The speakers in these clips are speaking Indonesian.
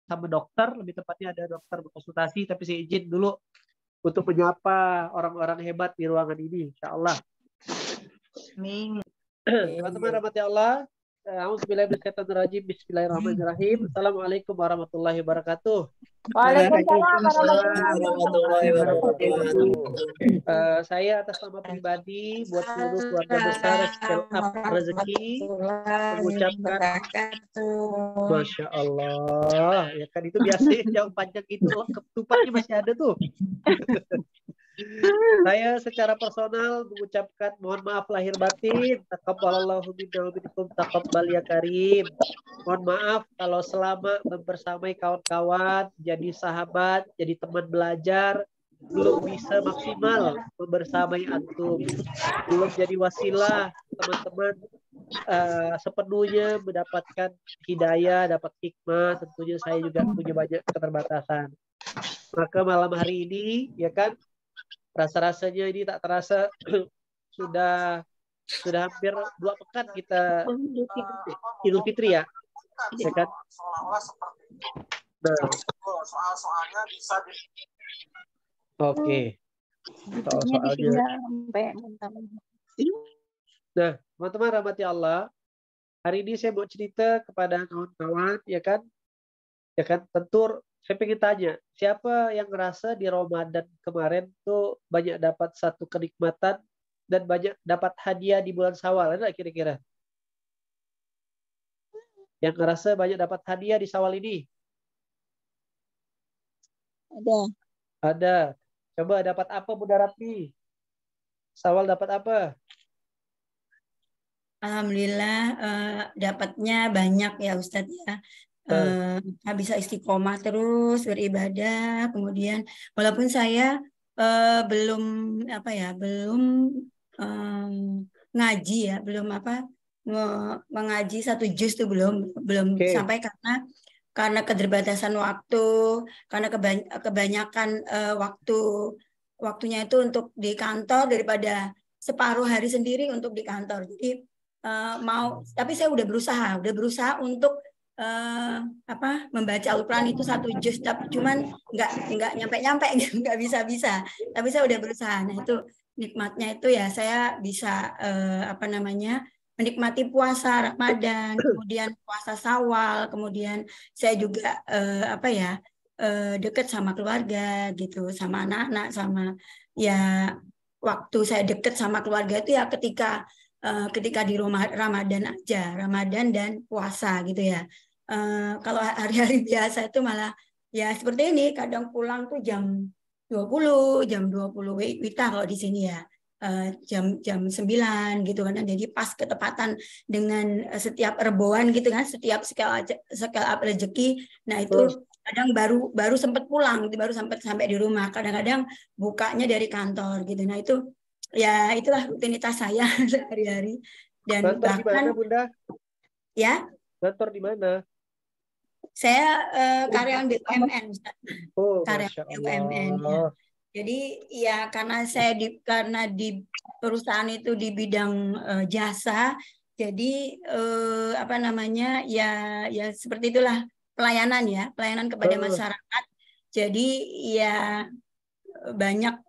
sama dokter, lebih tepatnya ada dokter berkonsultasi, tapi saya izin dulu untuk menyapa orang-orang hebat di ruangan ini, insya Allah. Amin. Teman-teman rahmati Allah, A'udzubillahiminasyaitonirrajim. Bismillahirrahmanirrahim. Assalamualaikum warahmatullahi wabarakatuh. Waalaikumsalam warahmatullahi wabarakatuh. Saya atas nama pribadi buat seluruh keluarga besar Scale Up Rezeki mengucapkan Masya Allah, ya kan itu biasanya jauh panjang itu ketupatnya masih ada tuh. Saya secara personal mengucapkan mohon maaf lahir batin. Taqabbalallahu minna wa minkum taqabbal ya karim. Mohon maaf kalau selama membersamai kawan-kawan, jadi sahabat, jadi teman belajar, belum bisa maksimal membersamai antum. Belum jadi wasilah teman-teman sepenuhnya mendapatkan hidayah, dapat hikmah. Tentunya saya juga punya banyak keterbatasan. Maka malam hari ini, ya kan, rasa-rasanya ini tak terasa sudah hampir 2 pekan kita Idul Fitri ya kan? Nah, soal-soalnya bisa oke. Soal-soalnya. Nah, teman-teman rahmati Allah, hari ini saya mau cerita kepada kawan-kawan, ya kan? Ya kan, tentu saya pengen tanya, siapa yang ngerasa di Ramadan kemarin tuh banyak dapat satu kenikmatan dan banyak dapat hadiah di bulan Syawal? Ada kira-kira? Yang ngerasa banyak dapat hadiah di Syawal ini? Ada. Ada. Coba dapat apa Bunda Ratni? Syawal dapat apa? Alhamdulillah dapatnya banyak ya Ustadz ya. Bisa istiqomah terus beribadah, kemudian walaupun saya belum ngaji ya, belum mengaji 1 juz tuh belum sampai karena keterbatasan waktu, karena kebanyakan waktunya itu untuk di kantor daripada separuh hari sendiri untuk di kantor. Jadi tapi saya udah berusaha untuk membaca Al-Quran itu 1 juz, tapi cuman nggak nyampe nggak bisa. Tapi saya udah berusaha. Nah itu nikmatnya itu ya saya bisa menikmati puasa Ramadan, kemudian puasa Syawal, kemudian saya juga dekat sama keluarga gitu, sama anak-anak, sama ya waktu saya deket sama keluarga itu ya ketika di Ramadan aja, Ramadan dan puasa gitu ya. Kalau hari-hari biasa itu malah ya seperti ini, kadang pulang tuh jam 20 wita kalau di sini ya. Jam 9 gitu kan. Jadi pas ketepatan dengan setiap reboan gitu kan, setiap scale up rezeki. Nah, itu kadang baru sempat pulang, baru sampai di rumah. Kadang-kadang bukanya dari kantor gitu. Nah, itu ya itulah rutinitas saya sehari-hari. Dan kantor bahkan di mana, Bunda? Ya. Kantor di mana? Saya karyawan BUMN, karyawan BUMN. Ya. Jadi ya karena di perusahaan itu di bidang jasa, jadi ya seperti itulah pelayanan kepada masyarakat. Jadi ya banyak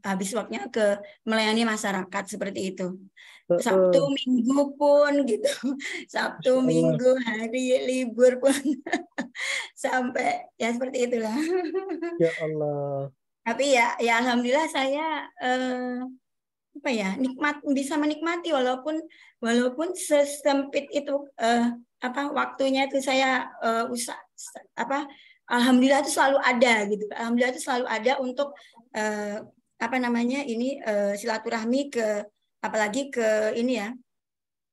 habis waktunya ke melayani masyarakat seperti itu. Sabtu Minggu pun gitu, Sabtu Minggu hari libur pun sampai ya seperti itulah. Ya Allah. Tapi ya alhamdulillah saya bisa menikmati walaupun sesempit itu waktunya itu saya alhamdulillah itu selalu ada gitu. Alhamdulillah itu selalu ada untuk silaturahmi apalagi ke ini ya.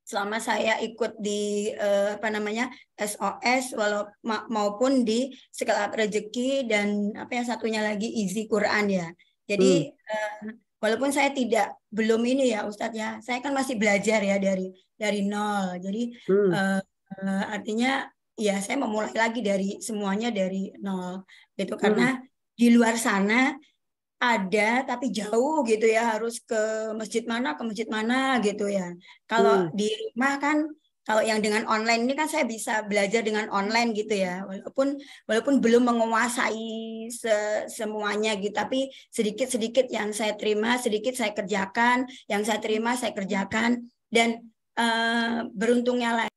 Selama saya ikut di SOS maupun di Scale Up Rezeki dan satunya lagi Easy Quran ya. Jadi walaupun saya belum ini ya Ustadz ya, saya kan masih belajar ya dari nol. Jadi artinya ya saya memulai lagi semuanya dari nol gitu, karena di luar sana ada tapi jauh gitu ya, harus ke masjid mana gitu ya. Kalau di rumah kan Kalau yang dengan online ini kan saya bisa belajar dengan online gitu ya, walaupun belum menguasai semuanya gitu, tapi sedikit-sedikit yang saya terima, sedikit saya kerjakan, yang saya terima saya kerjakan, dan beruntungnya lagi.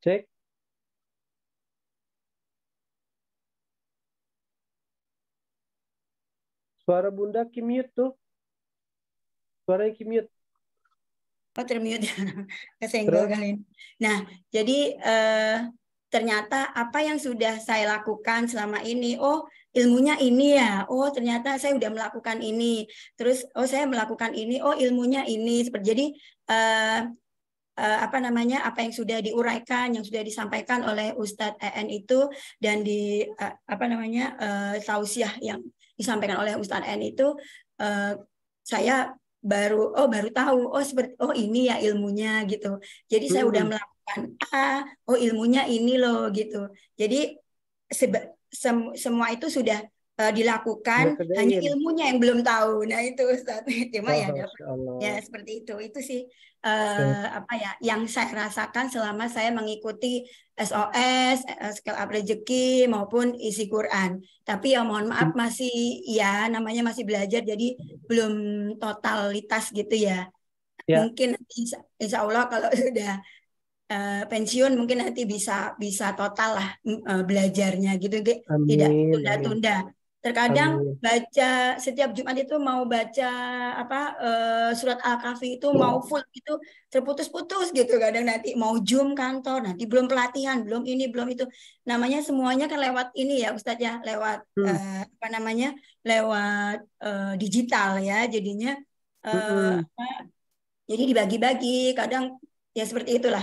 Cek. Suara Bunda kimute tuh. Suaranya kimute. Oh, termute. Kesenggol kali ini. Nah, jadi ternyata apa yang sudah saya lakukan selama ini, oh ilmunya ini ya, oh ternyata saya sudah melakukan ini, terus oh saya melakukan ini, oh ilmunya ini. Jadi apa namanya, apa yang sudah diuraikan, yang sudah disampaikan oleh Ustadz EN itu, dan di apa namanya tausiah yang disampaikan oleh Ustadz EN itu, saya baru tahu, oh seperti, oh ini ya ilmunya gitu. Jadi saya udah melakukan oh ilmunya ini loh gitu. Jadi semua itu sudah dilakukan, hanya ilmunya yang belum tahu. Nah itu Ustaz, cuma ya dapat ya seperti itu. Itu sih apa ya yang saya rasakan selama saya mengikuti SOS, Scale Up Rezeki maupun isi Quran. Tapi ya mohon maaf masih ya namanya masih belajar, jadi belum totalitas gitu ya. Mungkin insya Allah kalau sudah pensiun mungkin nanti bisa total lah belajarnya gitu, tidak tunda-tunda. Terkadang baca setiap Jumat itu mau baca apa surat Al-Kahfi itu mau full gitu, terputus-putus gitu. Kadang nanti mau Zoom kantor, nanti belum pelatihan, belum ini, belum itu. Namanya semuanya kan lewat ini ya Ustadz ya, lewat apa namanya? Lewat digital ya. Jadinya jadi dibagi-bagi, kadang ya seperti itulah.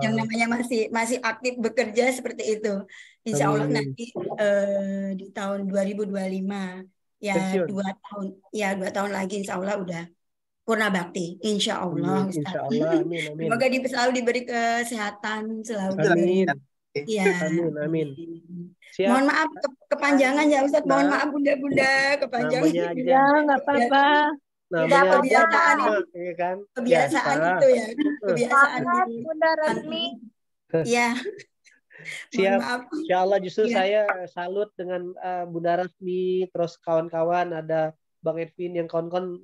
Yang namanya masih aktif bekerja seperti itu. Insya Allah nanti di tahun 2025 ya pensiun. 2 tahun lagi Insya Allah udah purna bakti. Insya Allah. Insya Allah. Amin. Amin. Semoga selalu diberi kesehatan, selalu amin. Iya. Amin. Siap. Mohon maaf kepanjangan ya Ustadz. Mohon maaf bunda-bunda kepanjangan. Ya nggak apa-apa. Namanya kebiasaan ya kan? Kebiasaan itu ya. Kebiasaan itu. Bunda Rasmi. Iya. Siap. Insya Allah justru saya salut dengan Bunda Rasmi, terus kawan-kawan, ada Bang Edwin yang kawan-kawan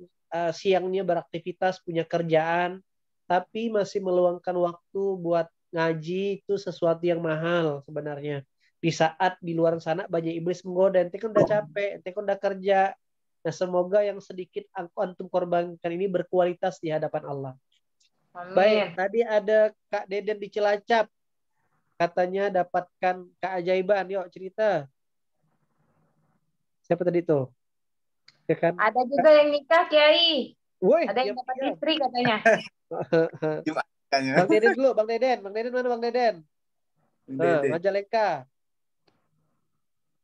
siangnya beraktivitas, punya kerjaan, tapi masih meluangkan waktu buat ngaji. Itu sesuatu yang mahal sebenarnya. Di saat di luar sana banyak iblis menggoda, ente kan udah capek, ente kan udah kerja. Nah, semoga yang sedikit antum korbankan ini berkualitas di hadapan Allah. Amin. Baik, tadi ada Kak Deden di Cilacap. Katanya dapatkan keajaiban. Yuk cerita. Siapa tadi tuh? Ya kan? Ada juga yang nikah, Kiai. Woy, ada yang dapat istri katanya. Bang Deden dulu, Bang Deden. Bang Deden mana Bang Deden? Majalengka.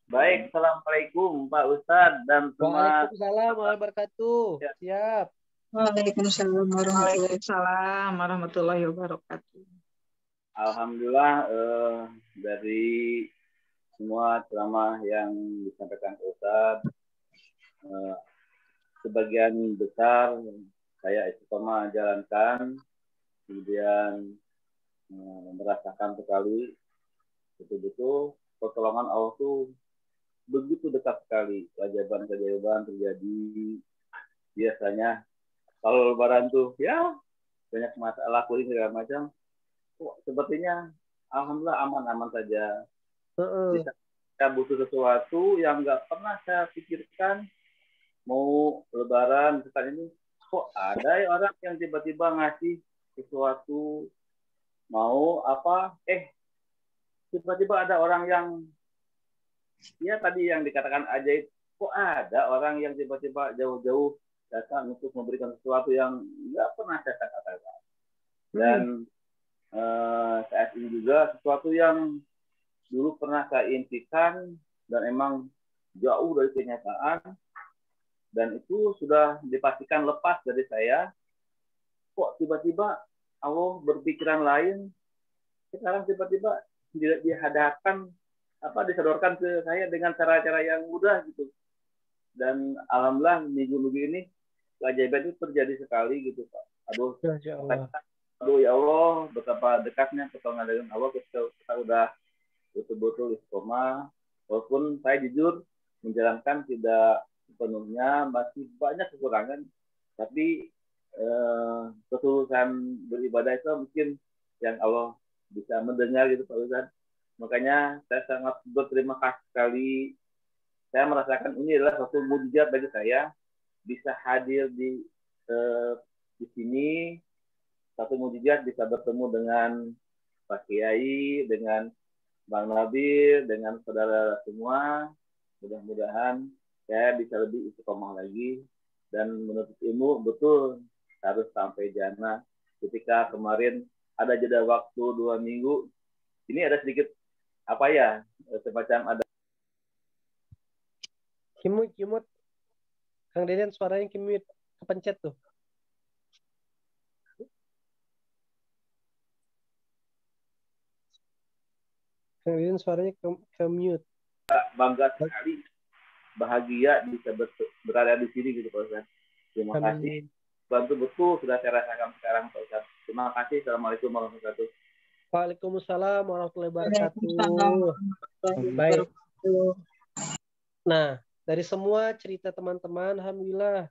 Baik, Assalamualaikum Pak Ustadz dan semua. Waalaikumsalam warahmatullahi wabarakatuh. Siap. Waalaikumsalam warahmatullahi wabarakatuh. Alhamdulillah dari semua ceramah yang disampaikan Ustadz, sebagian besar saya istiqomah jalankan, kemudian merasakan sekali betul-betul pertolongan Allah itu begitu dekat sekali. Keajaiban-keajaiban terjadi. Biasanya kalau lebaran tuh ya banyak masalah kuring segala macam. Sepertinya alhamdulillah aman-aman saja. Saya butuh sesuatu yang nggak pernah saya pikirkan. Mau lebaran misalkan ini, kok ada ya orang yang tiba-tiba ngasih sesuatu, mau apa, tiba-tiba ada orang yang ya tadi yang dikatakan ajaib, kok ada orang yang tiba-tiba jauh-jauh datang untuk memberikan sesuatu yang nggak pernah saya katakan. Dan saat ini juga sesuatu yang dulu pernah saya impikan dan emang jauh dari kenyataan, dan itu sudah dipastikan lepas dari saya. Kok tiba-tiba Allah berpikiran lain, sekarang tiba-tiba dihadapkan disodorkan ke saya dengan cara-cara yang mudah gitu. Dan alhamdulillah minggu-minggu ini keajaiban itu terjadi sekali gitu Pak. Aduh, Masya Allah. aduh ya Allah, betapa dekatnya pertolongan dengan Allah kita udah betul-betul istiqomah. Walaupun saya jujur menjalankan tidak sepenuhnya, masih banyak kekurangan, tapi ketulusan beribadah itu mungkin yang Allah bisa mendengar gitu Pak Ustaz. Makanya saya sangat berterima kasih sekali. Saya merasakan ini adalah suatu mujizat bagi saya bisa hadir di sini, satu mujizat bisa bertemu dengan Pak Kiai, dengan Bang Nabil, dengan saudara semua. Mudah-mudahan saya bisa lebih istiqomah lagi dan menuntut ilmu betul harus sampai jannah. Ketika kemarin ada jeda waktu 2 minggu, ini ada sedikit apa ya, semacam ada Kimut. Kang Deden suaranya kimut, kepencet tuh. Kang Deden suaranya ke mute. bangga sekali, bahagia bisa berada di sini gitu Pak Ustaz. Terima kasih. Bantu betul sudah saya rasakan sekarang Pak Ustaz. Terima kasih. Assalamualaikum warahmatullahi wabarakatuh. Waalaikumsalam warahmatullahi wabarakatuh. Baik. Nah, dari semua cerita teman-teman, alhamdulillah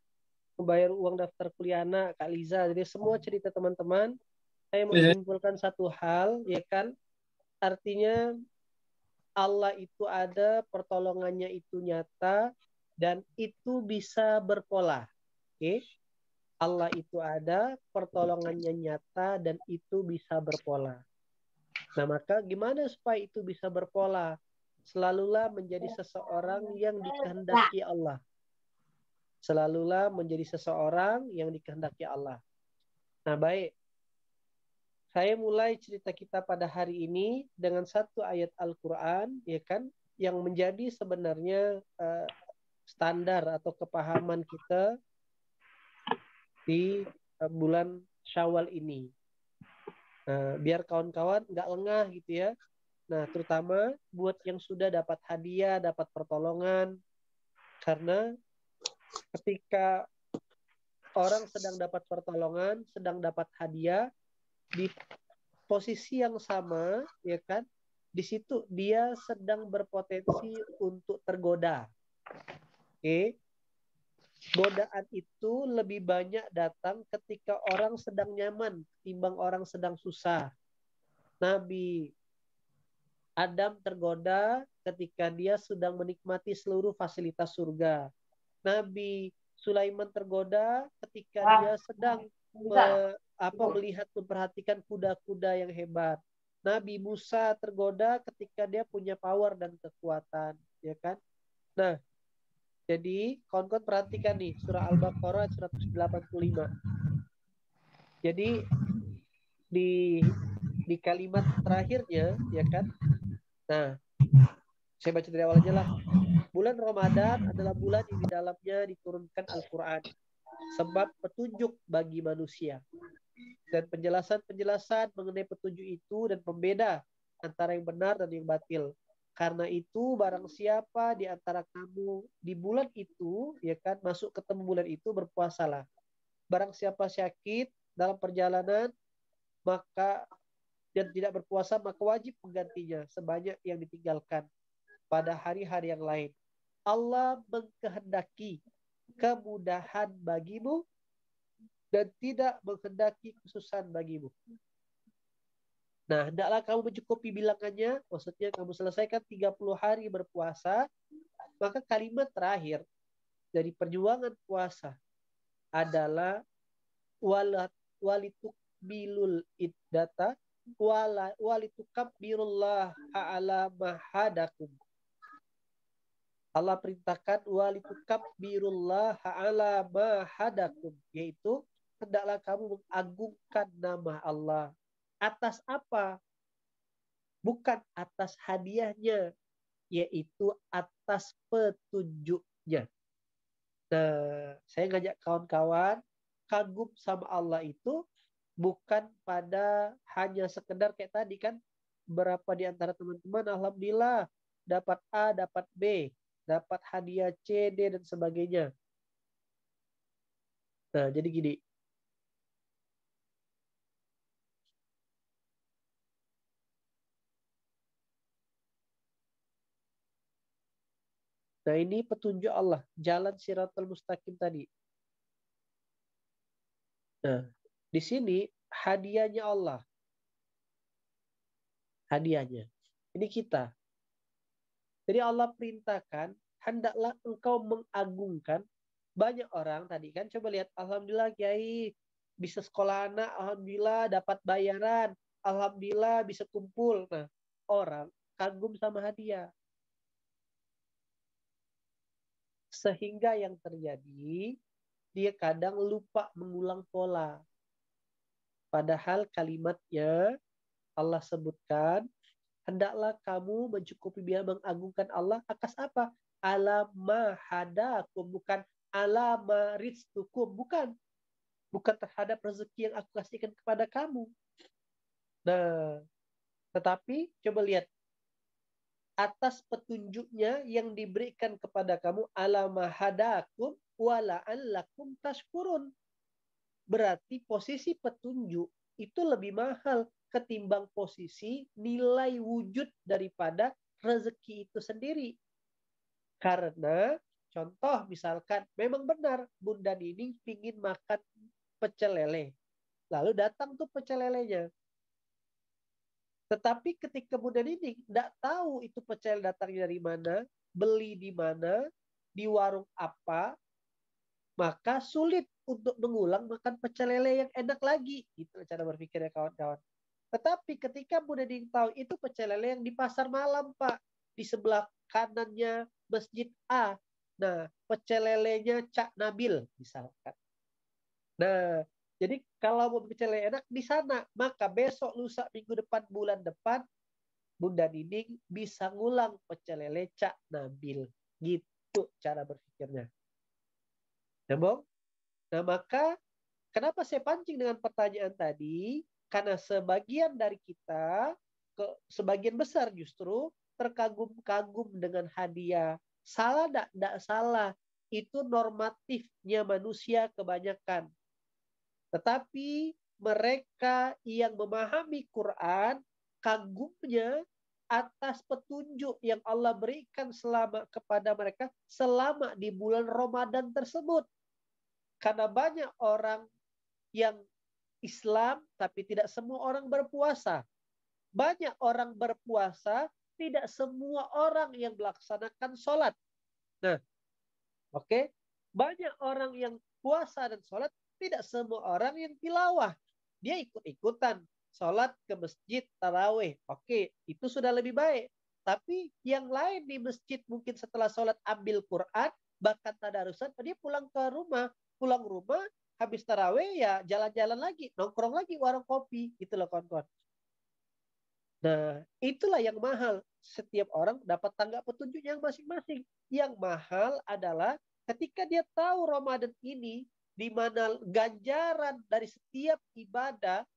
membayar uang daftar kuliah anak Kak Liza. Jadi semua cerita teman-teman, saya menyimpulkan satu hal, ya kan? Artinya Allah itu ada, pertolongannya itu nyata, dan itu bisa berpola. Oke? Allah itu ada, pertolongannya nyata, dan itu bisa berpola. Nah, maka gimana supaya itu bisa berpola? Selalulah menjadi seseorang yang dikehendaki Allah. Selalulah menjadi seseorang yang dikehendaki Allah. Nah, baik. Saya mulai cerita kita pada hari ini dengan satu ayat Al-Quran, ya kan, yang menjadi sebenarnya standar atau kepahaman kita di bulan Syawal ini. Biar kawan-kawan nggak lengah gitu ya. Nah, terutama buat yang sudah dapat hadiah, dapat pertolongan, karena ketika orang sedang dapat pertolongan, sedang dapat hadiah, di posisi yang sama, ya kan, di situ dia sedang berpotensi untuk tergoda. Oke. Godaan itu lebih banyak datang ketika orang sedang nyaman timbang orang sedang susah. Nabi Adam tergoda ketika dia sedang menikmati seluruh fasilitas surga. Nabi Sulaiman tergoda ketika dia sedang melihat, memperhatikan kuda-kuda yang hebat. Nabi Musa tergoda ketika dia punya power dan kekuatan, ya kan? Nah, jadi kawan-kawan perhatikan nih surah Al-Baqarah 185. Jadi di kalimat terakhirnya, ya kan? Nah, saya baca dari awal aja lah. Bulan Ramadan adalah bulan yang di dalamnya diturunkan Al-Quran. Sebab petunjuk bagi manusia. Dan penjelasan-penjelasan mengenai petunjuk itu dan pembeda antara yang benar dan yang batil. Karena itu barang siapa di antara kamu di bulan itu, ya kan, masuk ketemu bulan itu, berpuasalah. Barang siapa sakit dalam perjalanan, maka dan tidak berpuasa, maka wajib menggantinya sebanyak yang ditinggalkan pada hari-hari yang lain. Allah mengkehendaki kemudahan bagimu dan tidak menghendaki kesusahan bagimu. Nah, hendaklah kamu mencukupi bilangannya, maksudnya kamu selesaikan 30 hari berpuasa, maka kalimat terakhir dari perjuangan puasa adalah walitukbilul iddata walitukabbirullah ala mahadakum. Allah perintahkan walitukabbirullah ala mahadakum, yaitu hendaklah kamu mengagungkan nama Allah. Atas apa? Bukan atas hadiahnya, yaitu atas petunjuknya. Nah, saya ngajak kawan-kawan kagum sama Allah itu bukan pada hanya sekedar kayak tadi kan, berapa di antara teman-teman alhamdulillah dapat A, dapat B, dapat hadiah C, D dan sebagainya. Nah, jadi gini. Nah, ini petunjuk Allah, jalan Siratal Mustaqim tadi. Nah, di sini hadiahnya Allah. Hadiahnya. Ini kita. Jadi Allah perintahkan, hendaklah engkau mengagungkan. Banyak orang tadi kan, coba lihat, alhamdulillah Kiai bisa sekolah anak, alhamdulillah dapat bayaran, alhamdulillah bisa kumpul. Nah, orang kagum sama hadiah. Sehingga yang terjadi, dia kadang lupa mengulang pola. Padahal kalimatnya Allah sebutkan, hendaklah kamu mencukupi biar mengagungkan Allah atas apa? Alama hadakum, bukan alama rizqukum, bukan terhadap rezeki yang aku kasihkan kepada kamu. Nah, tetapi coba lihat atas petunjuknya yang diberikan kepada kamu, alama hadakum wala'allakum tashkurun. Berarti posisi petunjuk itu lebih mahal ketimbang posisi nilai wujud daripada rezeki itu sendiri. Karena contoh misalkan memang benar Bunda Nining pingin makan pecel lele. Lalu datang tuh pecel lelenya. Tetapi ketika Bunda Nining tidak tahu itu pecel datangnya dari mana, beli di mana, di warung apa, maka sulit untuk mengulang makan pecel lele yang enak lagi. Itu cara berpikirnya kawan-kawan. Tetapi ketika Bunda Nining tahu itu pecel lele yang di pasar malam, Pak, di sebelah kanannya Masjid A. Nah, pecel lelenya Cak Nabil misalkan. Nah, jadi kalau mau pecel lele enak di sana, maka besok, lusa, minggu depan, bulan depan, Bunda Nining bisa ngulang pecel lele Cak Nabil. Gitu cara berpikirnya. Ya, Bang? Nah, maka kenapa saya pancing dengan pertanyaan tadi? Karena sebagian dari kita, sebagian besar justru terkagum-kagum dengan hadiah. Salah tidak salah. Itu normatifnya manusia kebanyakan. Tetapi mereka yang memahami Quran, kagumnya atas petunjuk yang Allah berikan kepada mereka selama di bulan Ramadan tersebut. Karena banyak orang yang Islam, tapi tidak semua orang berpuasa. Banyak orang berpuasa, tidak semua orang yang melaksanakan sholat. Nah, oke. Banyak orang yang puasa dan sholat, tidak semua orang yang tilawah. Dia ikut-ikutan sholat ke masjid, tarawih. Oke, itu sudah lebih baik. Tapi yang lain di masjid mungkin setelah sholat ambil Quran, bahkan tadarusan, dia pulang ke rumah. Pulang rumah, habis tarawih ya jalan-jalan lagi, nongkrong lagi warung kopi, gitu loh kawan-kawan. Nah, itulah yang mahal. Setiap orang dapat tangga petunjuk yang masing-masing. Yang mahal adalah ketika dia tahu Ramadan ini, di mana ganjaran dari setiap ibadah,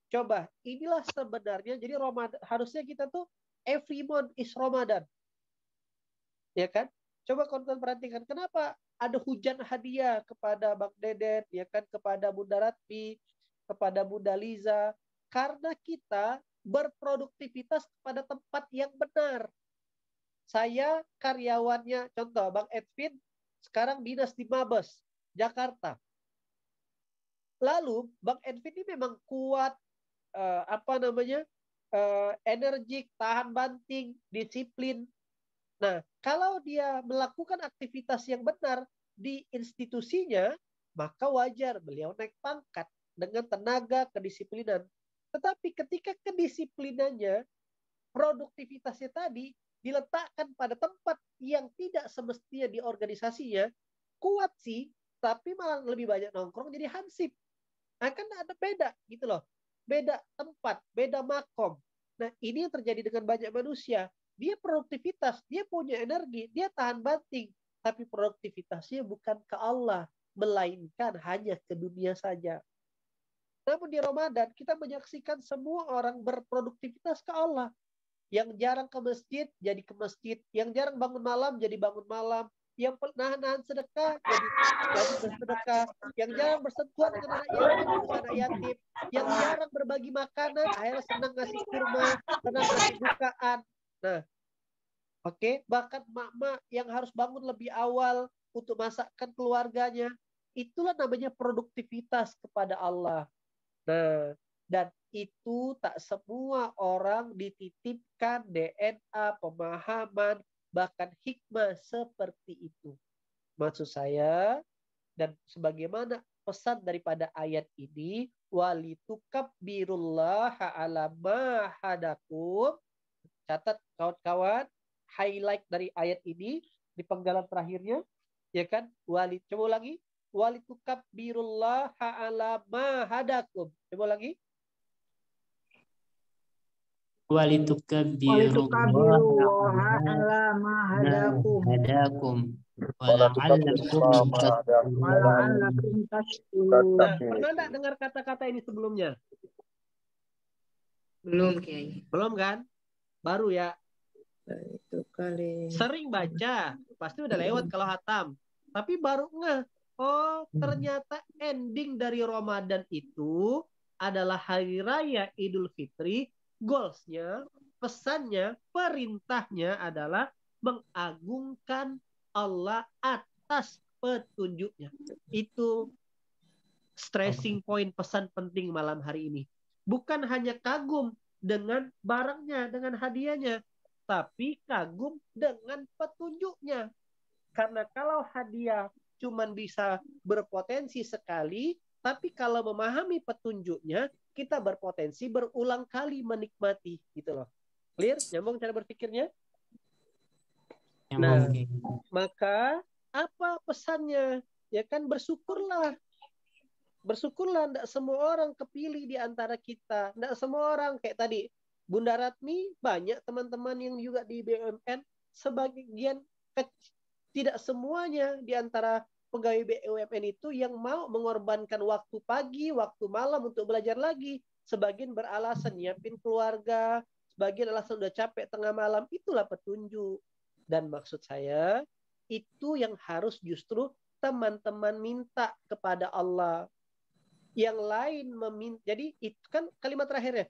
coba, inilah sebenarnya, jadi Ramadan, harusnya kita tuh, every month is Ramadan. Ya kan? Coba kawan-kawan perhatikan, kenapa ada hujan hadiah kepada Bang Deden, ya kan, kepada Bunda Ratmi, kepada Bunda Liza, karena kita berproduktivitas kepada tempat yang benar. Saya karyawannya, contoh Bang Edwin, sekarang dinas di Mabes, Jakarta. Lalu Bang Edwin ini memang kuat, energik, tahan banting, disiplin. Nah, kalau dia melakukan aktivitas yang benar di institusinya, maka wajar beliau naik pangkat dengan tenaga kedisiplinan. Tetapi ketika kedisiplinannya, produktivitasnya tadi diletakkan pada tempat yang tidak semestinya di organisasinya, kuat sih, tapi malah lebih banyak nongkrong jadi hansip. Akan ada beda gitu loh. Beda tempat, beda makom. Nah, ini yang terjadi dengan banyak manusia. Dia produktivitas, dia punya energi, dia tahan banting. Tapi produktivitasnya bukan ke Allah, melainkan hanya ke dunia saja. Namun di Ramadan, kita menyaksikan semua orang berproduktivitas ke Allah. Yang jarang ke masjid, jadi ke masjid. Yang jarang bangun malam, jadi bangun malam. yang nahan-nahan sedekah jadi rajin bersedekah, yang jarang bersentuhan dengan anak yatim, anak yatim, yang jarang berbagi makanan, akhirnya senang ngasih kurma, senang ngasih bukaan. Nah, oke, bahkan mak-mak yang harus bangun lebih awal untuk masakkan keluarganya, itulah namanya produktivitas kepada Allah. Nah, dan itu tak semua orang dititipkan DNA, pemahaman, bahkan hikmah seperti itu. Maksud saya, dan sebagaimana pesan daripada ayat ini, walitukabbirullaha ala ma hadakum. Catat kawan-kawan, highlight dari ayat ini di penggalan terakhirnya, ya kan? Coba lagi, walitukabbirullaha ala ma hadakum. Coba lagi. Walitukabbirullaha ala ma hadakum wala'allakum tashkurun. Nah, pernah enggak dengar kata-kata ini sebelumnya? Belum, Kiai. Belum kan? Baru ya. Itu kali. Sering baca, pasti udah lewat kalau hatam. Tapi baru ngeh, oh ternyata ending dari Ramadan itu adalah hari raya Idul Fitri. Goalsnya, pesannya, perintahnya adalah mengagungkan Allah atas petunjuknya. Itu stressing point pesan penting malam hari ini. Bukan hanya kagum dengan barangnya, dengan hadiahnya, tapi kagum dengan petunjuknya. Karena kalau hadiah cuman bisa berpotensi sekali, tapi kalau memahami petunjuknya, kita berpotensi berulang kali menikmati, gitu loh. Clear? Nyambung cara berpikirnya? Nah, maka apa pesannya? Ya kan, bersyukurlah. Bersyukurlah, tidak semua orang kepilih di antara kita. Tidak semua orang, kayak tadi, Bunda Ratmi, banyak teman-teman yang juga di BUMN, sebagian tidak semuanya di antara pegawai BUMN itu yang mau mengorbankan waktu pagi, waktu malam untuk belajar lagi. Sebagian beralasan nyiapin keluarga, sebagian alasan udah capek tengah malam. Itulah petunjuk. Dan maksud saya, itu yang harus justru teman-teman minta kepada Allah. Yang lain meminta. Jadi itu kan kalimat terakhirnya.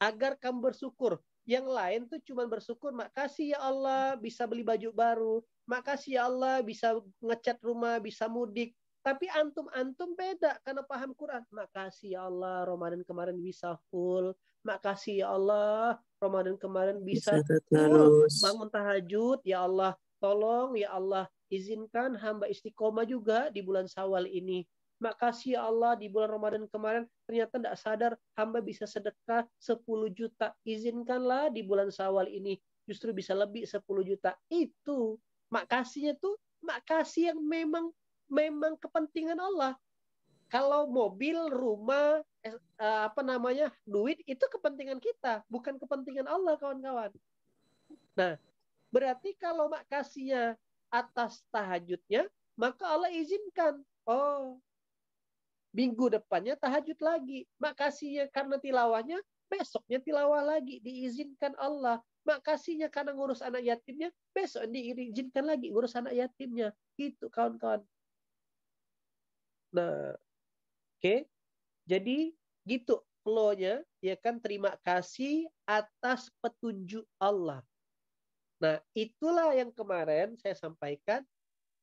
Agar kamu bersyukur. Yang lain tuh cuma bersyukur, makasih ya Allah bisa beli baju baru, makasih ya Allah bisa ngecat rumah, bisa mudik. Tapi antum beda karena paham Quran. Makasih ya Allah Ramadan kemarin bisa full, makasih ya Allah Ramadan kemarin bisa full bangun tahajud. Ya Allah tolong, ya Allah izinkan hamba istiqomah juga di bulan Syawal ini. Makasih ya Allah di bulan Ramadan kemarin ternyata tidak sadar hamba bisa sedekah 10 juta. Izinkanlah di bulan Syawal ini justru bisa lebih 10 juta. Itu makasihnya tuh makasih yang memang kepentingan Allah. Kalau mobil, rumah, duit itu kepentingan kita, bukan kepentingan Allah, kawan-kawan. Nah, berarti kalau makasihnya atas tahajudnya, maka Allah izinkan. Oh, minggu depannya tahajud lagi. Makasihnya karena tilawahnya, besoknya tilawah lagi. Diizinkan Allah. Makasihnya karena ngurus anak yatimnya, besok diizinkan lagi ngurus anak yatimnya. Gitu kawan-kawan. Nah, oke. Jadi gitu flow-nya, ya kan, terima kasih atas petunjuk Allah. Nah, itulah yang kemarin saya sampaikan.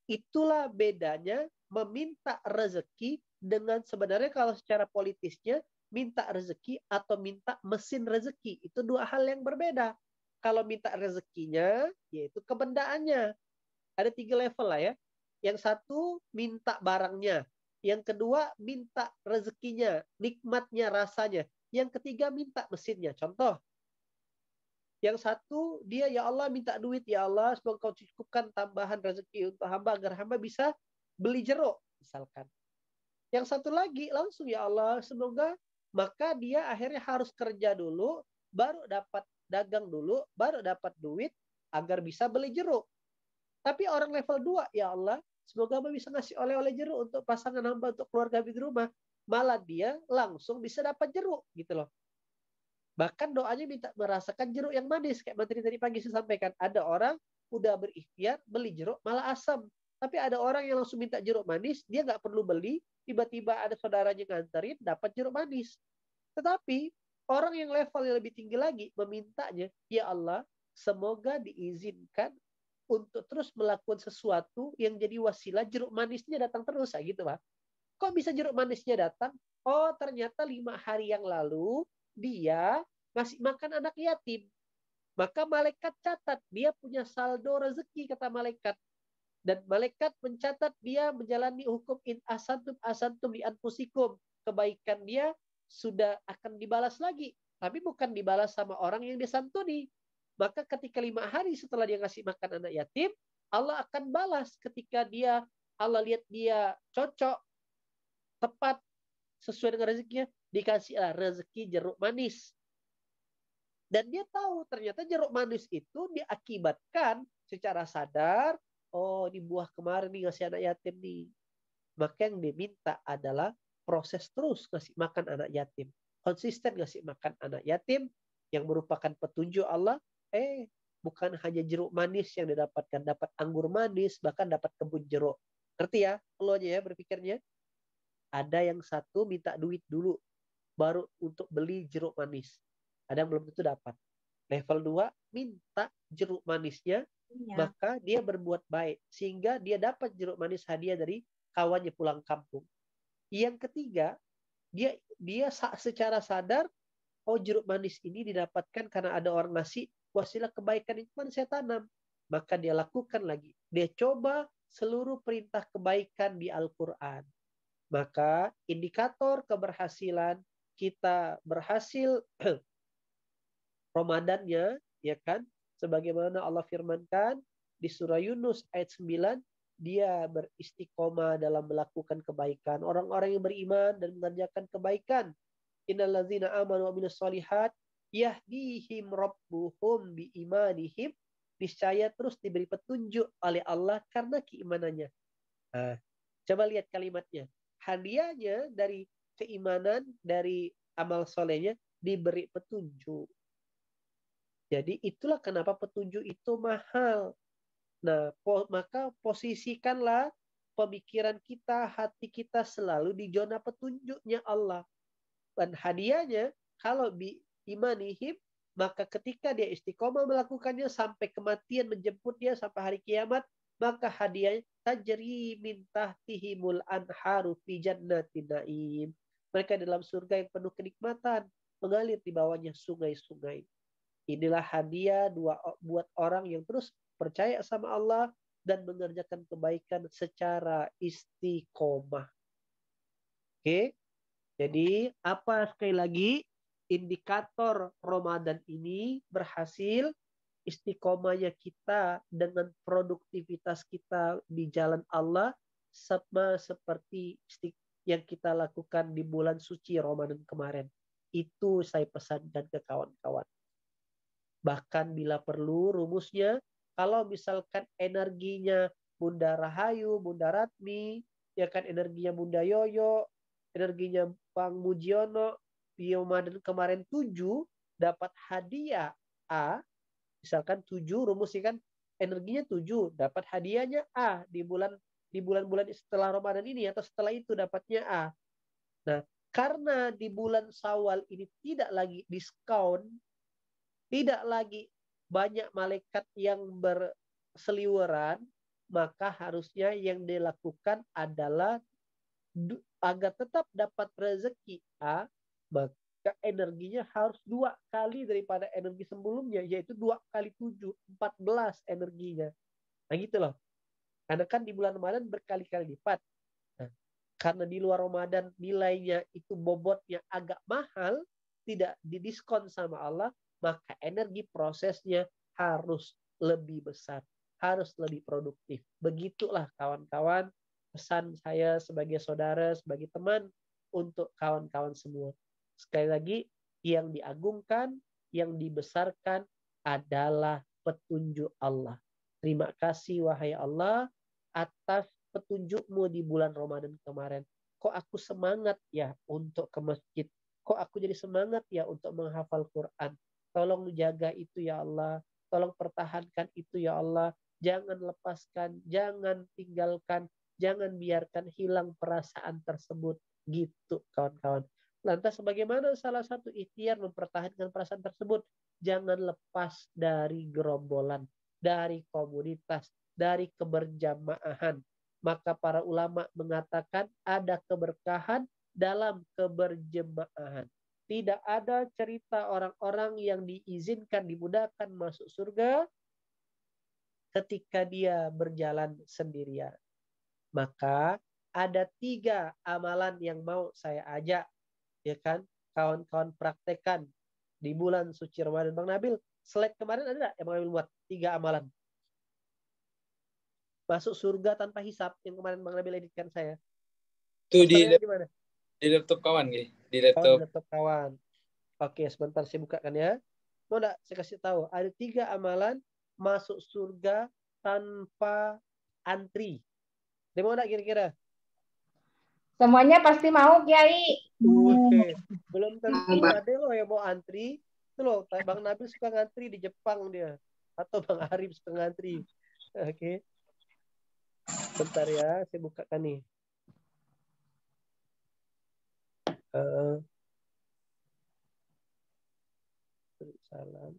Itulah bedanya meminta rezeki dengan sebenarnya kalau secara politisnya minta rezeki atau minta mesin rezeki. Itu dua hal yang berbeda. Kalau minta rezekinya, yaitu kebendaannya. Ada 3 level lah ya. Yang satu minta barangnya. Yang kedua minta rezekinya, nikmatnya, rasanya. Yang ketiga minta mesinnya. Contoh. Yang satu, dia ya Allah minta duit, ya Allah semoga kau cukupkan tambahan rezeki untuk hamba agar hamba bisa beli jeruk, misalkan. Yang satu lagi langsung ya Allah semoga, maka dia akhirnya harus kerja dulu, baru dapat dagang dulu, baru dapat duit agar bisa beli jeruk. Tapi orang level 2, ya Allah semoga hamba bisa ngasih oleh-oleh jeruk untuk pasangan hamba, untuk keluarga di rumah. Malah dia langsung bisa dapat jeruk gitu loh. Bahkan doanya minta merasakan jeruk yang manis. Kayak materi tadi pagi saya sampaikan. Ada orang udah berikhtiar beli jeruk malah asam. Tapi ada orang yang langsung minta jeruk manis, dia nggak perlu beli, tiba-tiba ada saudaranya nganterin, dapat jeruk manis. Tetapi orang yang levelnya lebih tinggi lagi memintanya, ya Allah, semoga diizinkan untuk terus melakukan sesuatu yang jadi wasilah jeruk manisnya datang terus, gitu Pak. Kok bisa jeruk manisnya datang? Oh, ternyata 5 hari yang lalu dia ngasih makan anak yatim. Maka malaikat catat dia punya saldo rezeki, kata malaikat. Dan malaikat mencatat dia menjalani hukum in asantum di anfusikum. Kebaikan dia sudah akan dibalas lagi. Tapi bukan dibalas sama orang yang disantuni. Maka ketika 5 hari setelah dia ngasih makan anak yatim, Allah akan balas ketika Allah lihat dia cocok, tepat, sesuai dengan rezekinya, dikasihlah rezeki jeruk manis. Dan dia tahu ternyata jeruk manis itu diakibatkan secara sadar, oh di buah kemarin nih ngasih anak yatim nih. Maka yang diminta adalah proses terus ngasih makan anak yatim. Konsisten ngasih makan anak yatim yang merupakan petunjuk Allah. Bukan hanya jeruk manis yang didapatkan, dapat anggur manis, bahkan dapat kebun jeruk. Ngerti ya? Allahnya ya berpikirnya. Ada yang satu minta duit dulu, baru untuk beli jeruk manis. Ada yang belum tentu dapat. Level 2 minta jeruk manisnya, maka dia berbuat baik sehingga dia dapat jeruk manis hadiah dari kawannya pulang kampung. Yang ketiga, dia secara sadar, oh jeruk manis ini didapatkan karena ada orang ngasih, wasilah kebaikan itu kan saya tanam. Maka dia lakukan lagi. Dia coba seluruh perintah kebaikan di Al-Quran. Maka indikator keberhasilan kita berhasil Ramadannya, ya kan? Sebagaimana Allah firmankan di surah Yunus ayat 9, dia beristiqomah dalam melakukan kebaikan. Orang-orang yang beriman dan mengerjakan kebaikan. Innallazina amanu wa amilus solihat yahdihim rabbuhum biimanihim. Niscaya terus diberi petunjuk oleh Allah karena keimanannya. Nah, coba lihat kalimatnya. Hadiahnya dari keimanan, dari amal solehnya diberi petunjuk. Jadi itulah kenapa petunjuk itu mahal. Nah, maka posisikanlah pemikiran kita, hati kita selalu di zona petunjuknya Allah. Dan hadiahnya, kalau imanihim, maka ketika dia istiqomah melakukannya sampai kematian menjemput dia sampai hari kiamat, maka hadiahnya tajri min tahtihimul anharu fi jannatin naim. Mereka dalam surga yang penuh kenikmatan, mengalir di bawahnya sungai-sungai. Inilah hadiah buat orang yang terus percaya sama Allah dan mengerjakan kebaikan secara istiqomah. Oke, jadi apa sekali lagi indikator Ramadan ini berhasil? Istiqomahnya kita dengan produktivitas kita di jalan Allah sama seperti yang kita lakukan di bulan suci Ramadan kemarin. Itu saya pesankan ke kawan-kawan. Bahkan bila perlu rumusnya, kalau misalkan energinya Bunda Rahayu, Bunda Ratmi, ya kan energinya Bunda Yoyo, energinya Bang Mujiono, di Ramadan kemarin 7 dapat hadiah A, misalkan 7 rumusnya kan energinya 7 dapat hadiahnya A di bulan-bulan setelah Ramadan ini atau setelah itu dapatnya A. Nah, karena di bulan Syawal ini tidak lagi diskon, tidak lagi banyak malaikat yang berseliweran, maka harusnya yang dilakukan adalah agar tetap dapat rezeki A, maka energinya harus 2 kali daripada energi sebelumnya, yaitu 2 kali 7, 14 energinya. Nah gitu loh. Karena kan di bulan Ramadan berkali-kali lipat. Nah, karena di luar Ramadan nilainya itu bobotnya agak mahal, tidak didiskon sama Allah, maka energi prosesnya harus lebih besar, harus lebih produktif. Begitulah kawan-kawan pesan saya sebagai saudara, sebagai teman untuk kawan-kawan semua. Sekali lagi, yang diagungkan, yang dibesarkan adalah petunjuk Allah. Terima kasih wahai Allah atas petunjukmu di bulan Ramadan kemarin. Kok aku semangat ya untuk ke masjid? Kok aku jadi semangat ya untuk menghafal Quran? Tolong jaga itu ya Allah. Tolong pertahankan itu ya Allah. Jangan lepaskan, jangan tinggalkan, jangan biarkan hilang perasaan tersebut. Gitu kawan-kawan. Lantas bagaimana salah satu ikhtiar mempertahankan perasaan tersebut? Jangan lepas dari gerombolan, dari komunitas, dari keberjamaahan. Maka para ulama mengatakan ada keberkahan dalam keberjamaahan. Tidak ada cerita orang-orang yang diizinkan, dimudahkan masuk surga ketika dia berjalan sendirian. Maka ada 3 amalan yang mau saya ajak, ya kan, kawan-kawan praktekan di bulan suci Ramadan. Bang Nabil, slide kemarin ada yang Bang Nabil buat 3 amalan masuk surga tanpa hisap yang kemarin Bang Nabil editkan saya. Itu di laptop kawan, di laptop. Oh, di laptop kawan. Oke, sebentar saya bukakan ya. Mau enggak saya kasih tahu? Ada 3 amalan masuk surga tanpa antri. Dia mau enggak kira-kira? Semuanya pasti mau, Kiai. Oke. Belum tentu ada loh yang mau antri. Itu loh, Bang Nabil suka ngantri di Jepang dia. Atau Bang Arif suka ngantri. Oke. Bentar ya, saya bukakan nih. Salam.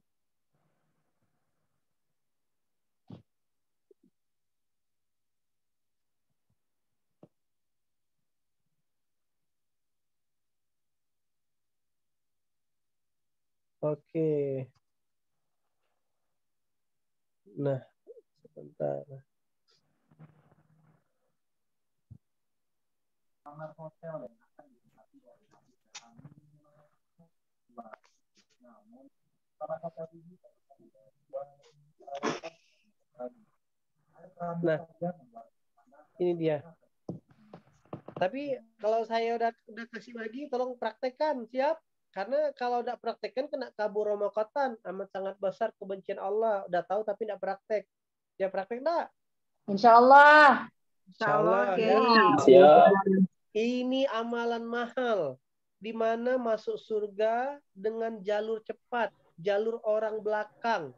Oke. Nah, sebentar. Nah, ini dia. Tapi kalau saya udah kasih lagi, tolong praktekkan, siap? Karena kalau udah praktekkan kena kabur romokotan, amat sangat besar kebencian Allah. Udah tahu tapi tidak praktek. Ya praktek enggak? Insya Allah. Insya Allah. Ya. Siap. Ini amalan mahal. Di mana masuk surga dengan jalur cepat, jalur orang belakang.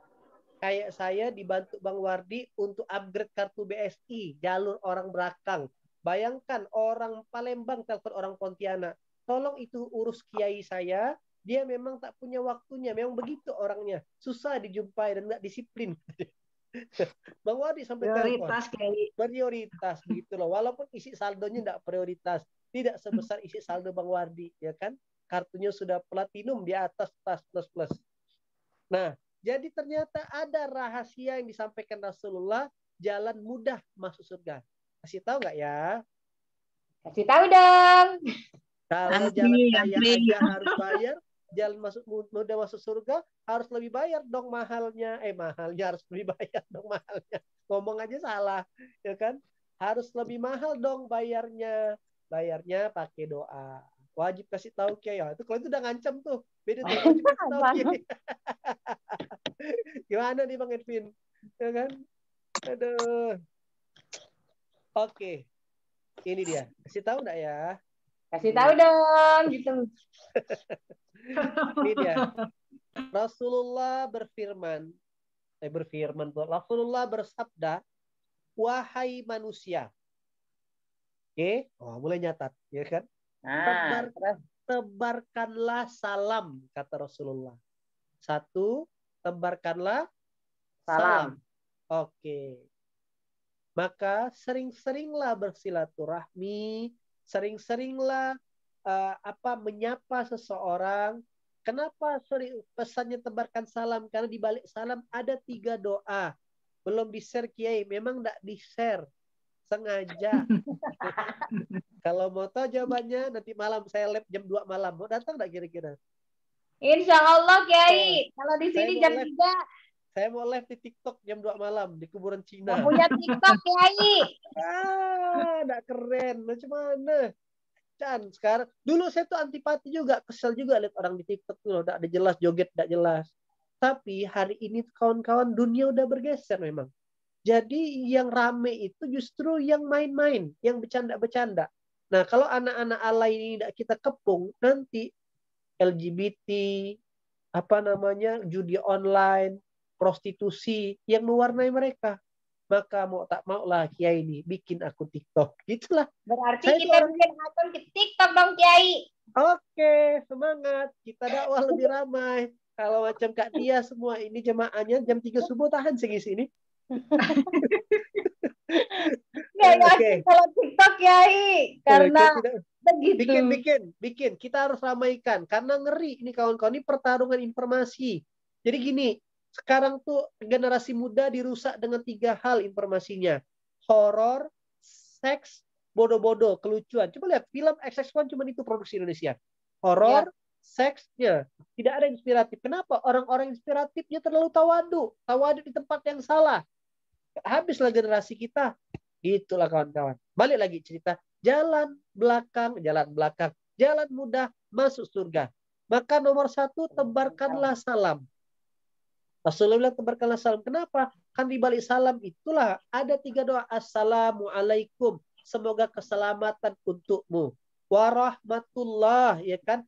Kayak saya dibantu Bang Wardi untuk upgrade kartu BSI, jalur orang belakang. Bayangkan orang Palembang telepon orang Pontianak. Tolong itu urus kiai saya. Dia memang tak punya waktunya. Memang begitu orangnya. Susah dijumpai dan nggak disiplin. Bang Wardi sampai Prioritas, Kiai. Prioritas begitu loh. Walaupun isi saldonya tidak prioritas. Tidak sebesar isi saldo Bang Wardi. Ya kan? Kartunya sudah platinum di atas plus. Nah, jadi ternyata ada rahasia yang disampaikan Rasulullah. Jalan mudah masuk surga. Kasih tahu nggak ya? Kasih tahu dong. Kalau jalan kaya aja harus bayar, jalan mudah masuk surga harus lebih bayar dong mahalnya. Mahalnya harus lebih bayar dong mahalnya. Ngomong aja salah, ya kan? Harus lebih mahal dong bayarnya. Bayarnya pakai doa. Wajib kasih tahu Kiai. Itu kalau itu udah ngancam tuh. Beda tuh wajib kasih tahu Kiai. Gimana nih Bang Edwin? Ya kan? Aduh. Oke. Ini dia. Kasih tahu enggak ya? Kasih tahu dong gitu. Ini dia. Rasulullah berfirman. Rasulullah bersabda, wahai manusia. Oke, mulai nyatat, ya kan? Tebarkanlah salam, kata Rasulullah. 1, tebarkanlah salam. Oke. Maka sering-seringlah bersilaturahmi, sering-seringlah menyapa seseorang. Kenapa pesannya tebarkan salam? Karena di balik salam ada 3 doa. Belum di-share Kiai, memang enggak di-share. Sengaja. Kalau mau tahu jawabannya nanti malam saya live jam 2 malam. Mau datang enggak kira-kira? Insya Allah Kiai. Kalau di sini jam 3. Saya mau live di TikTok jam 2 malam di kuburan Cina. Mau punya TikTok Kiai. Enggak keren. Macam mana? Sekarang dulu saya tuh antipati juga, kesel juga lihat orang di TikTok tuh enggak ada jelas joget, enggak jelas. Tapi hari ini kawan-kawan dunia udah bergeser memang. Jadi yang rame itu justru yang main-main, yang bercanda-bercanda. Nah, kalau anak-anak alay ini tidak kita kepung, nanti LGBT, judi online, prostitusi yang mewarnai mereka. Maka mau tak mau lah Kiai ini bikin akun TikTok. Gitulah. Berarti Saya kita bikin akun ke TikTok dong, Kiai. Oke, semangat. Kita dakwah lebih ramai. Kalau macam Kak Dia semua ini jemaahnya jam 3 subuh tahan segi sini. Nggak yakin kalau TikTok, Kiai. Karena begitu. Bikin. Kita harus ramaikan. Karena ngeri ini kawan-kawan. Ini pertarungan informasi. Jadi gini, sekarang tuh generasi muda dirusak dengan 3 hal informasinya. Horor, seks, bodoh-bodoh, kelucuan. Coba lihat film XX1 cuma itu produksi Indonesia. Horor, seksnya. Tidak ada inspiratif. Kenapa? Orang-orang inspiratifnya terlalu tawadu. Tawadu di tempat yang salah. Habislah generasi kita. Itulah kawan-kawan. Balik lagi cerita. Jalan belakang. Jalan mudah masuk surga. Maka nomor 1, tebarkanlah salam. Rasulullah bilang tebarkanlah salam. Kenapa? Kan di balik salam itulah ada 3 doa. Assalamualaikum. Semoga keselamatan untukmu. Warahmatullah, ya kan?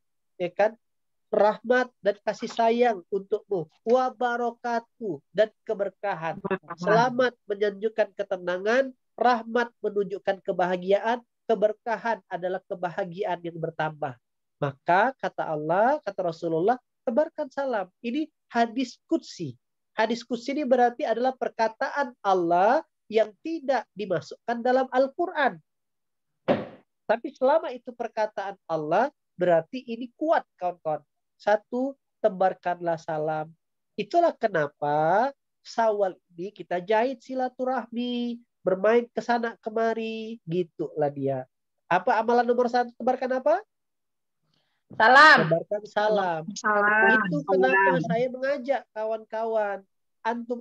Rahmat dan kasih sayang untukmu. Wabarakatuh dan keberkahan. Selamat menunjukkan ketenangan. Rahmat menunjukkan kebahagiaan. Keberkahan adalah kebahagiaan yang bertambah. Maka kata Allah, kata Rasulullah, tebarkan salam. Ini hadis qudsi. Hadis qudsi ini berarti adalah perkataan Allah yang tidak dimasukkan dalam Al-Quran. Tapi selama itu perkataan Allah, berarti ini kuat kawan-kawan. 1, tebarkanlah salam. Itulah kenapa Syawal ini kita jahit silaturahmi, bermain ke sana kemari, gitulah dia. Apa amalan nomor 1? Tebarkan apa? Salam. Tebarkan salam. Itu kenapa saya mengajak kawan-kawan,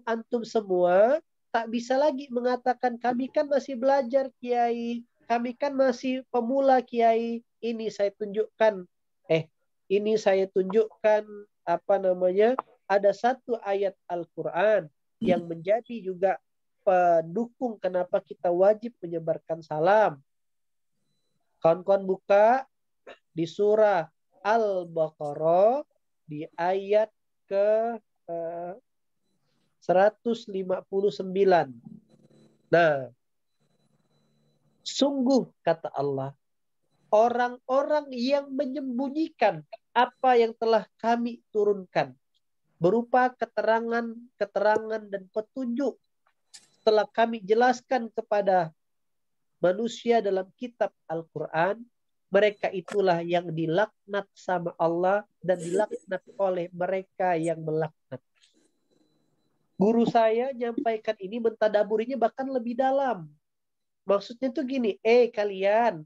antum semua tak bisa lagi mengatakan kami kan masih belajar Kiai, kami kan masih pemula Kiai. Ini saya tunjukkan ada satu ayat Al-Quran yang menjadi juga pendukung kenapa kita wajib menyebarkan salam. Kawan-kawan buka di surah Al-Baqarah di ayat ke 159. Nah, sungguh kata Allah, orang-orang yang menyembunyikan apa yang telah kami turunkan berupa keterangan dan petunjuk setelah kami jelaskan kepada manusia dalam kitab Al-Quran, mereka itulah yang dilaknat sama Allah dan dilaknat oleh mereka yang melaknat. Guru saya nyampaikan ini, mentadaburinya bahkan lebih dalam. Maksudnya tuh gini, kalian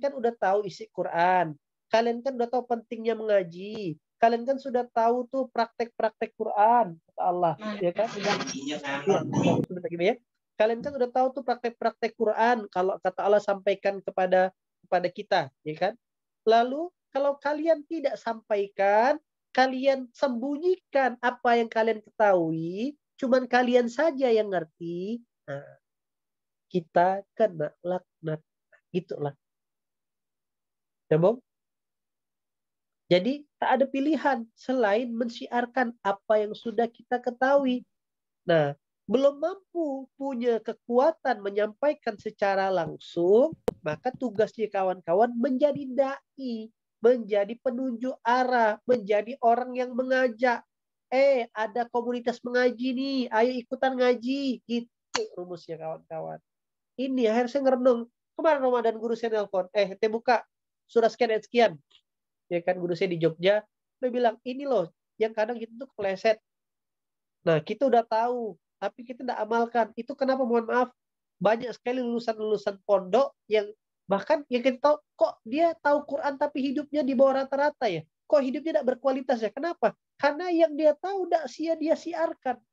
kan udah tahu isi Quran. Kalian kan udah tahu pentingnya mengaji. Kalian kan sudah tahu tuh praktek-praktek Quran, kata Allah. Ya kan? Ya. Kalian kan udah tahu tuh praktek-praktek Quran. Kalau kata Allah sampaikan kepada kita. Ya kan? Lalu kalau kalian tidak sampaikan, kalian sembunyikan apa yang kalian ketahui, cuman kalian saja yang ngerti. Nah, kita kena laknat. Itulah. Ya, Bang? Jadi tak ada pilihan selain mensiarkan apa yang sudah kita ketahui. Nah, belum mampu punya kekuatan menyampaikan secara langsung, maka tugasnya kawan-kawan menjadi dai, menjadi penunjuk arah, menjadi orang yang mengajak. Ada komunitas mengaji nih, ayo ikutan ngaji. Gitu rumusnya kawan-kawan. Ini harusnya ngerenung. Kemarin Ramadan guru saya nelpon, kita buka surah sekian dan sekian. Ya kan, guru saya di Jogja, dia bilang, ini loh, yang kadang kita tuh kepleset. Nah, kita udah tahu, tapi kita tidak amalkan. Itu kenapa, mohon maaf, banyak sekali lulusan-lulusan pondok yang bahkan yang kita tahu, kok dia tahu Quran tapi hidupnya di bawah rata-rata ya? Kok hidupnya tidak berkualitas ya? Kenapa? Karena yang dia tahu tidak dia siarkan.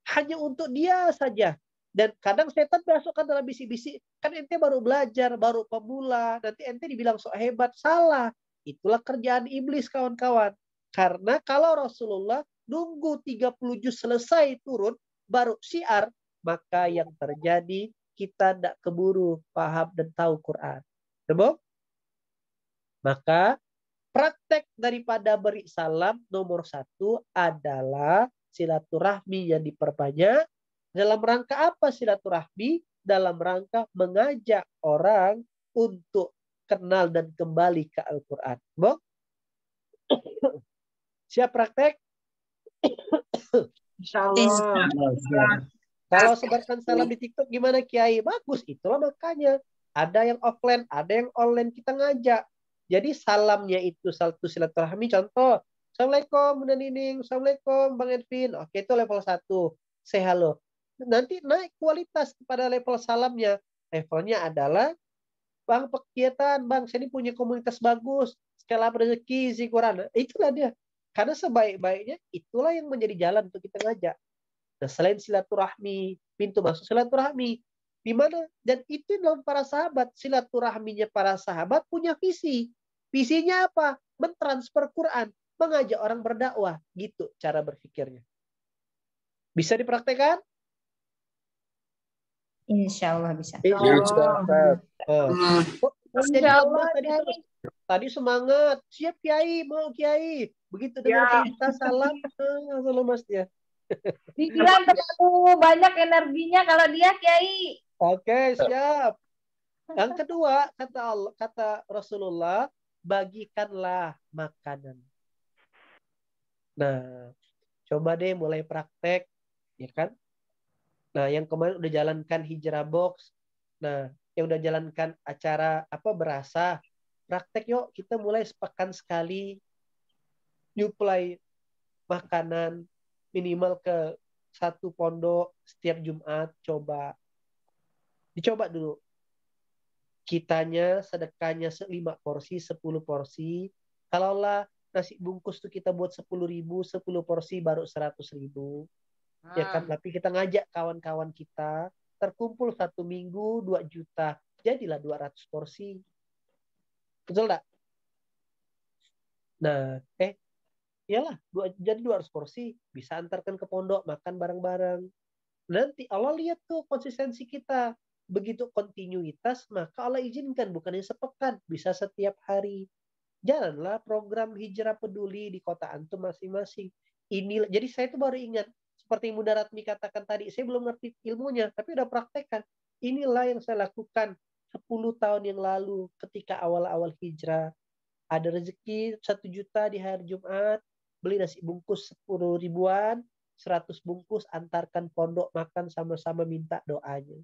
Hanya untuk dia saja. Dan kadang setan masukkan dalam bisik-bisik, kan ente baru belajar, baru pemula, nanti ente dibilang sok hebat. Salah. Itulah kerjaan iblis kawan-kawan. Karena kalau Rasulullah nunggu 30 juz selesai turun, baru syiar, maka yang terjadi kita tidak keburu paham dan tahu Quran. Betul? Maka praktek daripada beri salam nomor 1 adalah silaturahmi yang diperbanyak. Dalam rangka apa silaturahmi? Dalam rangka mengajak orang untuk kenal dan kembali ke Al-Quran. Bok? Siap praktek? Insyaallah. Kalau sebarkan salam di TikTok gimana Kiai? Bagus, itulah makanya. Ada yang offline, ada yang online, kita ngajak. Jadi salamnya itu satu silaturahmi. Contoh, Assalamualaikum Bunda Nining, Assalamualaikum Bang Edvin. Oke, itu level 1. Say halo. Nanti naik kualitas kepada level salamnya. Levelnya adalah, Bang Pekiatan, Bang, saya ini punya komunitas bagus. Skala rezeki, Zikuran. Itulah dia. Karena sebaik-baiknya, itulah yang menjadi jalan untuk kita ngajak. Nah, selain silaturahmi, pintu masuk silaturahmi. Di mana? Dan itu dalam para sahabat. Silaturahminya para sahabat punya visi. Visinya apa? Mentransfer Quran. Mengajak orang berdakwah. Gitu cara berpikirnya. Bisa dipraktekkan? Insyaallah bisa. Insyaallah, Tadi semangat. Siap Kiai, mau Kiai. Begitu dengar perintah salam. Mas dia. Dibilang terlalu banyak energinya kalau dia Kiai. Oke, siap. Yang kedua, kata Rasulullah, bagikanlah makanan. Nah, coba deh mulai praktek, ya kan? Nah, yang kemarin udah jalankan hijrah box. Nah, yang udah jalankan acara berasa, praktek yuk. Kita mulai sepekan sekali nyuplai makanan minimal ke 1 pondok setiap Jumat. Dicoba dulu. Kitanya sedekahnya 5 porsi, 10 porsi. Kalaulah nasi bungkus tuh kita buat 10.000, 10 porsi baru 100.000. Ya kan? Tapi kita ngajak kawan-kawan kita, terkumpul 1 minggu 2 juta. Jadilah 200 porsi. Betul enggak? Nah, iyalah, jadi 200 porsi. Bisa antarkan ke pondok, makan bareng-bareng. Nanti Allah lihat tuh konsistensi kita. Begitu kontinuitas, maka Allah izinkan. Bukannya sepekan, bisa setiap hari. Jalanlah program hijrah peduli di kota antum masing-masing. Inilah, jadi saya tuh baru ingat. Seperti Bunda Ratmi katakan tadi, saya belum ngerti ilmunya, tapi udah praktekkan. Inilah yang saya lakukan 10 tahun yang lalu ketika awal-awal hijrah. Ada rezeki 1 juta di hari Jumat, beli nasi bungkus 10 ribuan, 100 bungkus, antarkan pondok, makan sama-sama, minta doanya.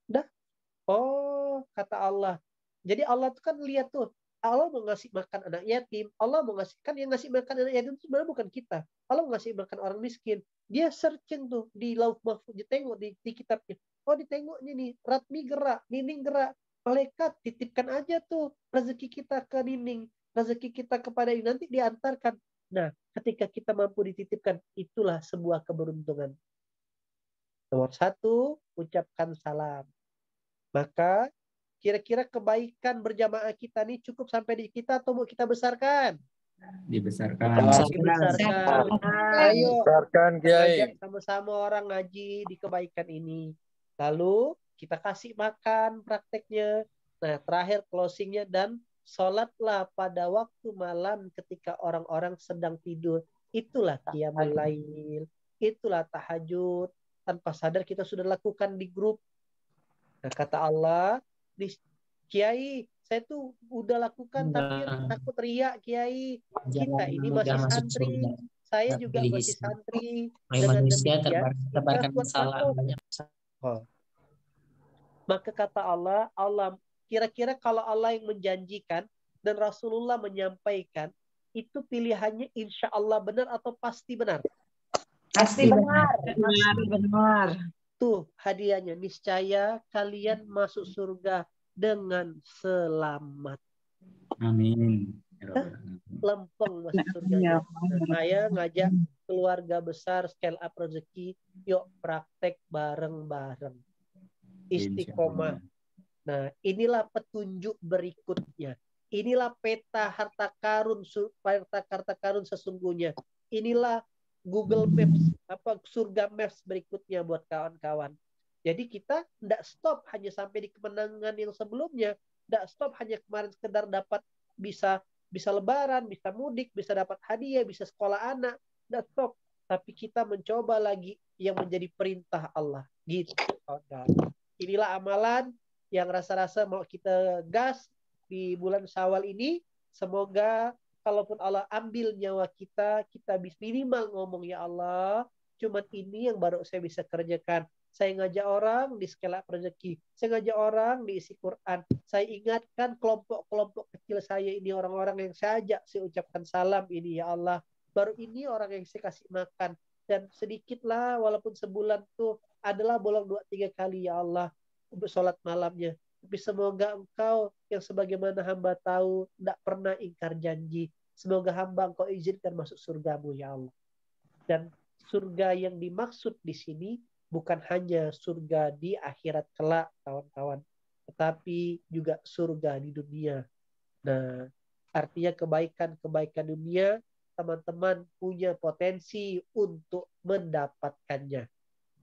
Udah. Oh, kata Allah. Jadi Allah tuh kan lihat tuh, Allah mau ngasih makan anak yatim, Allah mau ngasih, kan yang ngasih makan anak yatim itu sebenarnya bukan kita. Allah mau ngasih makan orang miskin. Dia searching tuh di Lauh Mahfuz, ditengok di kitabnya. Oh, ditengoknya nih, Ratmi gerak, Nining gerak. Malaikat titipkan aja tuh rezeki kita ke Nining, rezeki kita kepada ini, nanti diantarkan. Nah, ketika kita mampu dititipkan, itulah sebuah keberuntungan. Nomor 1, ucapkan salam. Maka kira-kira kebaikan berjamaah kita nih cukup sampai di kita atau mau kita besarkan? Dibesarkan. Dibesarkan. Ayo, Besarkan Kiai. ngajak sama-sama orang ngaji di kebaikan ini. Lalu kita kasih makan prakteknya. Nah, terakhir closingnya, dan sholatlah pada waktu malam ketika orang-orang sedang tidur. Itulah qiyamul lail. Itulah tahajud. Tanpa sadar kita sudah lakukan di grup. Nah, kata Allah, Kiai, saya tuh udah lakukan tapi takut riak Kiai. Kita ini masih santri. Saya juga masih santri. Dengan demikian, kita buat salam. Maka kata Allah, kira-kira kalau Allah yang menjanjikan dan Rasulullah menyampaikan, itu pilihannya insya Allah benar atau pasti benar? Pasti benar. Benar. Tuh hadiahnya, niscaya kalian masuk surga dengan selamat. Amin. Lempeng masuk surga. Saya ngajak keluarga besar scale up rezeki, yuk praktek bareng-bareng. Istiqomah. Nah, inilah petunjuk berikutnya. Inilah peta harta karun sesungguhnya. Inilah Google Maps, surga Maps berikutnya buat kawan-kawan. Jadi kita tidak stop hanya sampai di kemenangan yang sebelumnya, tidak stop hanya kemarin sekedar dapat bisa lebaran, bisa mudik, bisa dapat hadiah, bisa sekolah anak, tidak stop. tapi kita mencoba lagi yang menjadi perintah Allah. Gitu. Inilah amalan yang rasa-rasa mau kita gas di bulan Syawal ini. Semoga kalaupun Allah ambil nyawa kita, kita bisa minimal ngomong, ya Allah, cuman ini yang baru saya bisa kerjakan. Saya ngajak orang di Skala Rezeki. Saya ngajak orang di isi Quran. Saya ingatkan kelompok-kelompok kecil saya ini, orang-orang yang saya ajak, saya ucapkan salam ini, ya Allah. Baru ini orang yang saya kasih makan. Dan sedikitlah, walaupun sebulan tuh adalah bolong 2-3 kali, ya Allah, untuk sholat malamnya. Tapi semoga Engkau yang sebagaimana hamba tahu, tidak pernah ingkar janji. Semoga hamba Engkau izinkan masuk surgamu, ya Allah. Dan surga yang dimaksud di sini bukan hanya surga di akhirat kelak, kawan-kawan, tetapi juga surga di dunia. Nah, artinya kebaikan-kebaikan dunia, teman-teman punya potensi untuk mendapatkannya.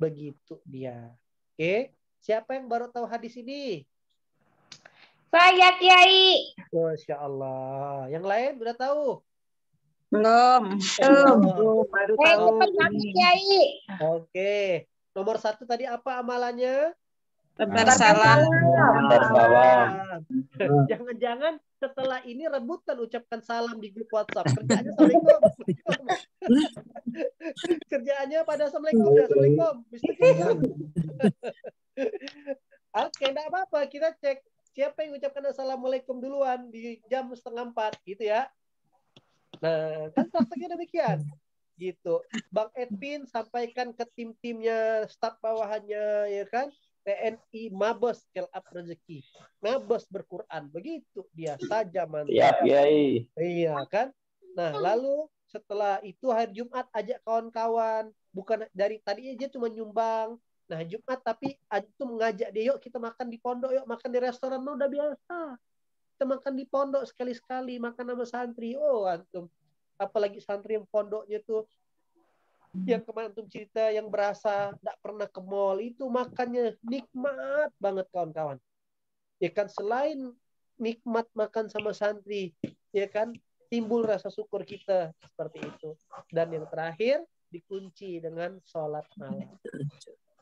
Begitu dia. Oke, siapa yang baru tahu hadis ini? Saya, Kiai. Masya Allah. Yang lain udah tahu? Belum. Baru Saya tahu. ikut Kiai. Oke. Nomor 1 tadi apa amalannya? Tebar salam. Salam. Jangan-jangan setelah ini rebutan ucapkan salam di grup WhatsApp. Kerjaannya Assalamualaikum. Kerjaannya pada Assalamualaikum ya. Assalamualaikum. Oke, enggak apa-apa. Kita cek siapa yang ucapkan Assalamualaikum duluan di jam 3:30 gitu ya. Nah, kan prakteknya demikian. Gitu. Bang Edwin sampaikan ke tim-timnya, staf bawahannya, ya kan? TNI Mabes Kelab Rezeki. Mabes berquran. Begitu dia saja, mantap. Siap, Kiai. Iya kan? Nah, lalu setelah itu hari Jumat ajak kawan-kawan. Bukan dari tadi aja cuma nyumbang. Nah, Jumat tapi antum mengajak dia, yuk kita makan di pondok, yuk makan di restoran. Nah, udah biasa. Kita makan di pondok sekali-sekali, makan sama santri. Oh, antum. Apalagi santri yang pondoknya tuh yang kemarin antum cerita yang berasa tidak pernah ke mall, itu makannya nikmat banget, kawan-kawan. Ya kan, selain nikmat makan sama santri, ya kan, timbul rasa syukur kita seperti itu. Dan yang terakhir dikunci dengan sholat malam.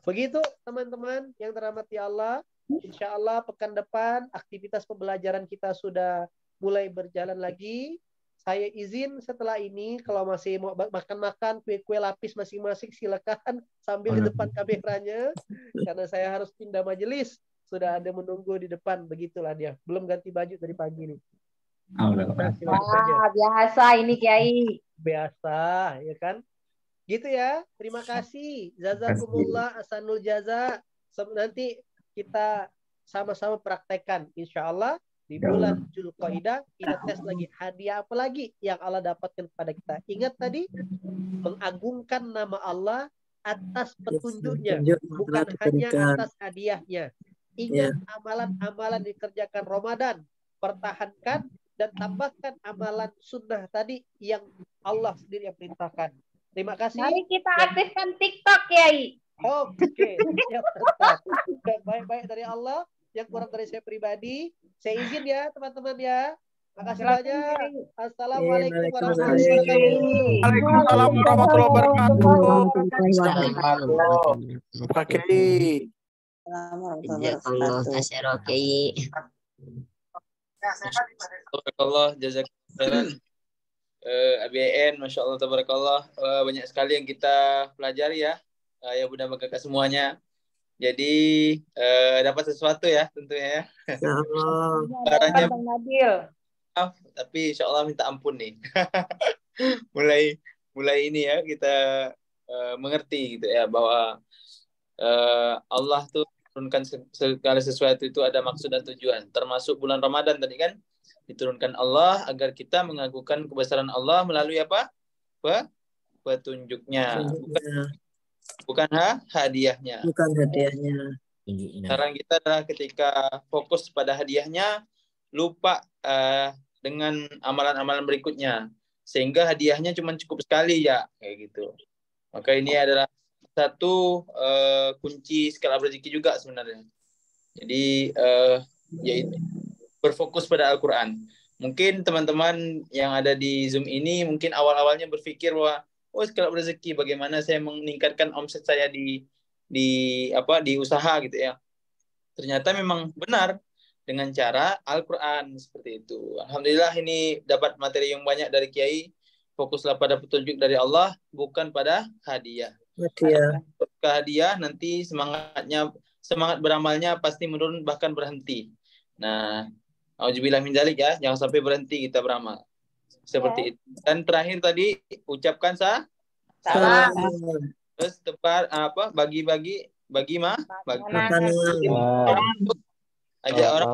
Begitu teman-teman yang dirahmati Allah. Insya Allah pekan depan aktivitas pembelajaran kita sudah mulai berjalan lagi. Saya izin setelah ini, kalau masih mau makan-makan kue-kue lapis masing-masing, silakan sambil di depan kameranya, karena saya harus pindah majelis. Sudah ada menunggu di depan, begitulah dia. Belum ganti baju dari pagi nih. Nah, silakan saja. Biasa ini Kiai. Biasa, ya kan? Gitu ya. Terima kasih. Jazakumullah asanul jaza. Nanti kita sama-sama praktekkan, insya Allah. Di bulan Dzulqa'dah kita tes lagi hadiah apa lagi yang Allah dapatkan kepada kita. Ingat tadi, mengagungkan nama Allah atas petunjuknya, bukan hanya atas hadiahnya. Ingat amalan-amalan dikerjakan Ramadan, pertahankan dan tambahkan amalan sunnah tadi yang Allah sendiri yang perintahkan. Terima kasih. Mari kita aktifkan TikTok, Kiai. Oke, siap, tetap. Baik-baik dari Allah, yang kurang dari saya pribadi. Saya izin ya teman-teman ya. Makasih banyak. Assalamualaikum warahmatullahi wabarakatuh. Waalaikumsalam warahmatullahi wabarakatuh. Pak Kiai. Jazakallah khairan, Kiai. Tabarakallah, jazakallah. ABN, Masya Allah, tabarakallah. Banyak sekali yang kita pelajari ya. Ya mudah kakak semuanya. Jadi dapat sesuatu ya tentunya ya. Caranya Bang Nabil. maaf, tapi insya Allah minta ampun nih. mulai ini ya kita mengerti gitu ya bahwa Allah tuh turunkan segala sesuatu itu ada maksud dan tujuan. Termasuk bulan Ramadan tadi kan diturunkan Allah agar kita mengagungkan kebesaran Allah melalui apa? Petunjuknya. Bukan hadiahnya. Bukan hadiahnya. Sekarang kita adalah ketika fokus pada hadiahnya, lupa dengan amalan-amalan berikutnya. Sehingga hadiahnya cuma cukup sekali ya, kayak gitu. Maka ini adalah satu kunci skala rezeki juga sebenarnya. Jadi yaitu berfokus pada Al-Quran. Mungkin teman-teman yang ada di Zoom ini mungkin awal-awalnya berpikir bahwa oh kalau rezeki bagaimana saya meningkatkan omset saya di usaha gitu ya. Ternyata memang benar dengan cara Al-Quran seperti itu. Alhamdulillah ini dapat materi yang banyak dari Kiai. Fokuslah pada petunjuk dari Allah, bukan pada hadiah. Ke hadiah nanti semangat beramalnya pasti menurun bahkan berhenti. Nah, auzubillah min dzalik ya, jangan sampai berhenti kita beramal. Seperti itu. Dan terakhir tadi ucapkan salam. Terus bagi Makanan. ajak orang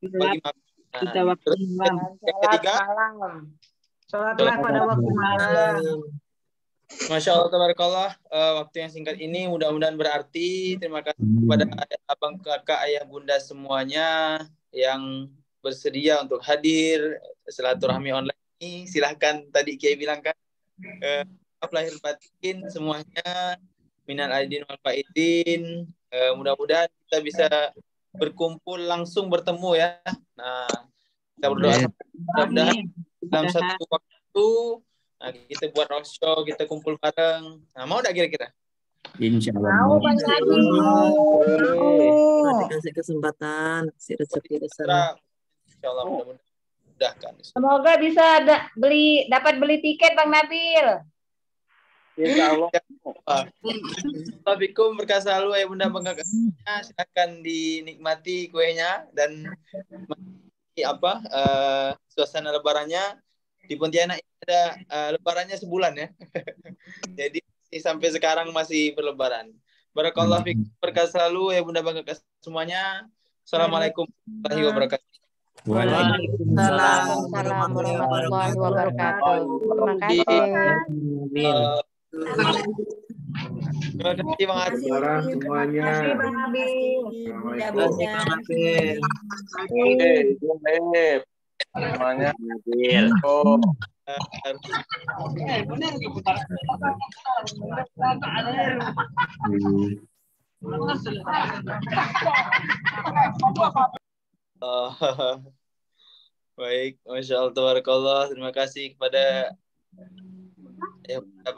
bagi makan. Kita waktu malam. Yang ketiga, Sholatlah pada waktu malam. Masya Allah, tabarakallah. Waktu yang singkat ini mudah-mudahan berarti. Terima kasih kepada abang, kakak, ayah, bunda semuanya yang bersedia untuk hadir silaturahmi online ini. Silahkan, tadi Kiai bilang kan, lahir batin semuanya, minal aidin wal faidin. Mudah-mudahan kita bisa berkumpul langsung bertemu ya. Nah, kita berdoa mudah-mudahan dalam satu waktu kita buat roadshow, kita kumpul bareng. Nah, mau enggak kira-kira? Insya Allah. Mau Bang Nabi. Dikasih kesempatan, kasih rezeki di sana. Insya Allah mudah-mudahan. Semoga bisa dapat beli tiket Bang Nabil. Insya Allah. Assalamualaikum, berkah selalu ya Bunda Bangga. Silakan dinikmati kuenya dan suasana lebarannya di Pontianak ada lebarannya sebulan ya. Jadi sampai sekarang masih berlebaran. Barakallahu fiikum, berkah selalu ya Bunda Bangga semuanya. Assalamualaikum warahmatullahi wabarakatuh. Waalaikumsalam warahmatullahi wabarakatuh. Terima kasih. Terima kasih Bang Adi. Semuanya. Bang Nabil. Semuanya. Baik, Masya Allah, tabarakallah. Terima kasih kepada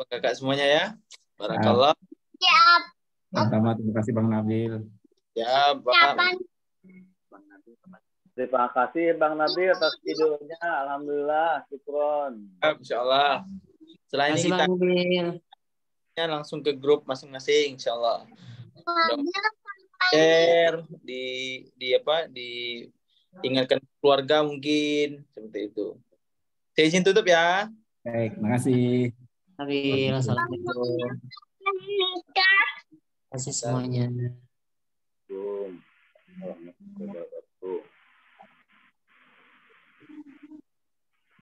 kakak semuanya ya. Barakallah. Sama-sama, terima kasih Bang Nabil. Ya, Bang. Terima kasih Bang Nabil atas videonya. Alhamdulillah, syukron. Insyaallah. Setelah ini kita langsung ke grup masing-masing, insyaallah. Share diingatkan keluarga mungkin seperti itu. Saya izin tutup ya. Baik, terima kasih. Assalamualaikum. Terima kasih semuanya. Assalamualaikum.